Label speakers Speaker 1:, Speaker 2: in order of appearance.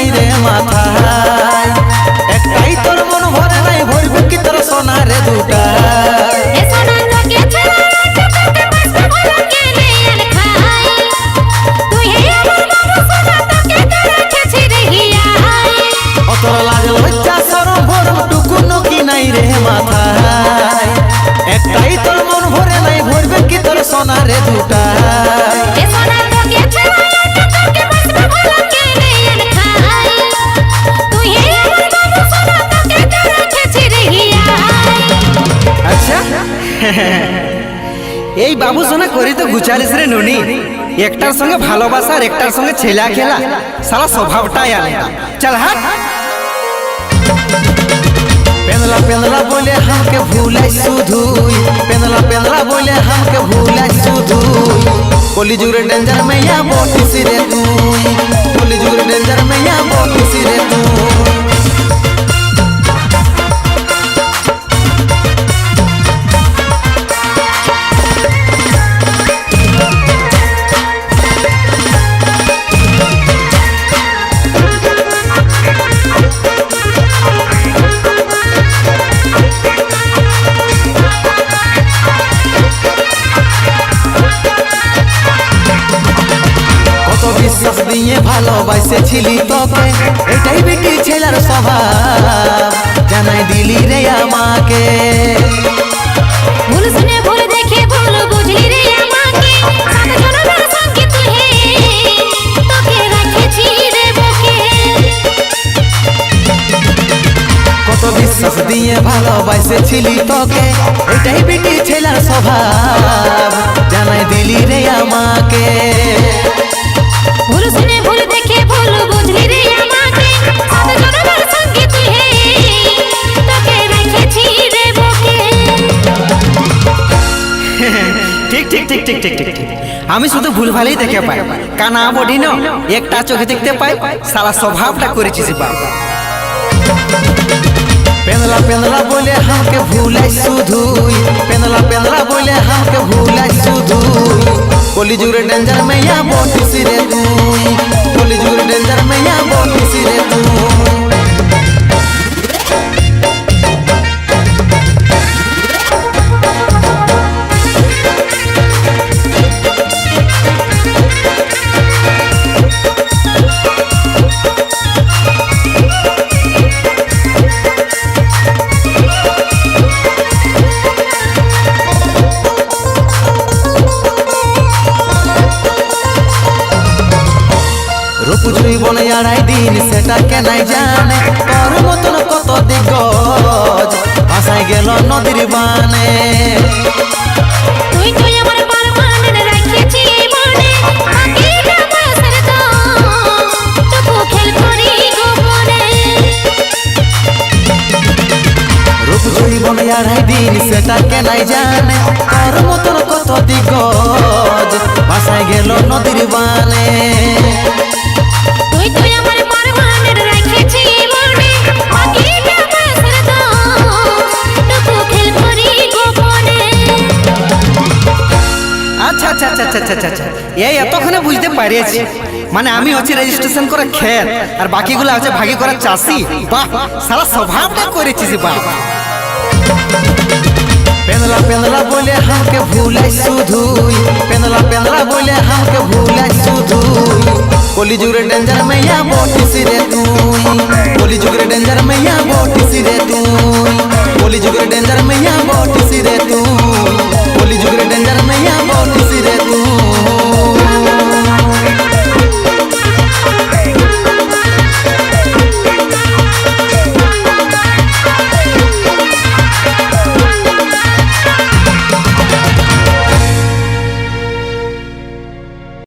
Speaker 1: নাই রে মাথায় একটাই তোর মন ভরে নাই ভরব কি তোর সোনা রে দুটা তোর লাজ লজ্জা শরম ভরম টুকুনো কি নাই রে মাথায় একটাই তোর মন ভরে নাই ভরবে কি তোর সোনা রে দুটা এই বাবু সোনা করি তো গুচালিস রে নুনি একটার সঙ্গে ভালোবাসা আর একটার সঙ্গে ছেলা খেলা সারা স্বভাবটাই আলাদা চল হাট পেনলা পেনলা বলে हमके भूलाई सुधुई पेनला पेनला बोले हमके भूलाई सुधुई कलिजुग रे डेंजर में या बोटी सिरे तुई कलिजुग रे डेंजर में या बोटी सिरे तुई বিশ্বাস দিয়ে ভালোবাসেছিলি তোকে এটাই বেটি ছেলের স্বভাব জানাই দিলি রে আমাকে
Speaker 2: ভুল শুনে ভুল দেখে ভুল বুঝলি রে আমাকে সাত জনমের সঙ্গে তুই তোকে রেখেছি রে বুকে
Speaker 1: কত বিশ্বাস দিয়ে ভালোবাসেছিলি তোকে এটাই বেটি ছেলের স্বভাব জানাই দিলি রে আমাকে
Speaker 2: ভুল শুনে ভুল দেখে ভুল বুঝলি রে আমাকে সাত জনমের সঙ্গে তুই তোকে রেখেছি রে বুকে
Speaker 1: ঠিক ঠিক ঠিক ঠিক ঠিক ঠিক আমি শুধু ভুল ভালোই দেখে পাই কানা বডি ন একটা চোখে দেখতে পাই সারা স্বভাবটা করেছিস বাবা पेनला पेनला बोले हमके भूलाई सुधुई पेनला पेनला बोले हमके भूलाई सुधुई कलिजुग रे डेंजर में या बोटी सिरे तुई कलिजुग रे डेंजर में या बोटी सिरे तुई রূপজুই বনে আড়াই দিন সেটা কেনাই জানে তোর মতন কত দিগজ ভাসাই গেল নদীর বানে
Speaker 2: তুই তুই আমার পারমানেন্ট রেখেছি মনে বাকিটা বয়সের তো টুকু খেল করি গোপনে
Speaker 1: রূপজুই বনে আড়াই দিন সেটা কেনাই জানে তোর মতন কত দিগজ ভাসাই গেল নদীর বানে
Speaker 2: তুই তুই আমার পারমানেন্ট রেখেছি মনে বাকিটা বয়সের তো টুকু খেল করি গোপনে
Speaker 1: আচ্ছা আচ্ছা আচ্ছা আচ্ছা আচ্ছা আচ্ছা এই এতক্ষণে বুঝতে পারিয়েছি মানে আমি হচ্ছে রেজিস্ট্রেশন করা খেত আর বাকিগুলো আছে ভাগি করা চাষি বাহ সারা স্বভাবটা করেছিস বাহ पेनला पेनला बोले हमके भूलाई सुधुई पेनला पेनला बोले हमके भूलाई सुधुई कलिजुग रे डेंजर में या बोटी सिरे तुई कलिजुग रे डेंजर में या बोटी सिरे तुई कलिजुग रे डेंजर में या बोटी सिरे तुई कलिजुग रे डेंजर में या बोटी सिरे तुई